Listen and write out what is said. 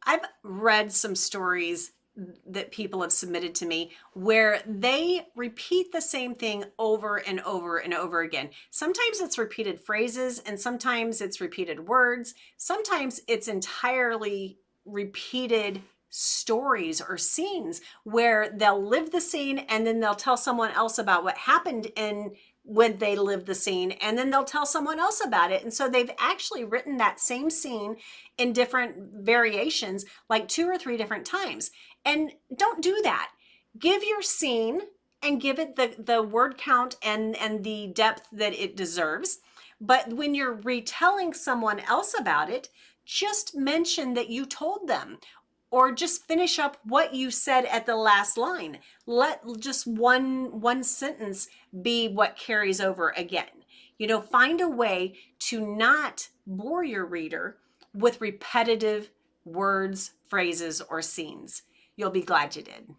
I've read some stories that people have submitted to me where they repeat the same thing over and over and over again. Sometimes it's repeated phrases and sometimes it's repeated words. Sometimes it's entirely repeated stories or scenes where they'll live the scene and then they'll tell someone else about what happened in when they lived the scene, and then they'll tell someone else about it. And so they've actually written that same scene in different variations, like 2 or 3 different times. And don't do that. Give your scene and give it the word count and the depth that it deserves. But when you're retelling someone else about it, just mention that you told them, or just finish up what you said at the last line. Let just one sentence be what carries over again. Find a way to not bore your reader with repetitive words, phrases, or scenes. You'll be glad you did.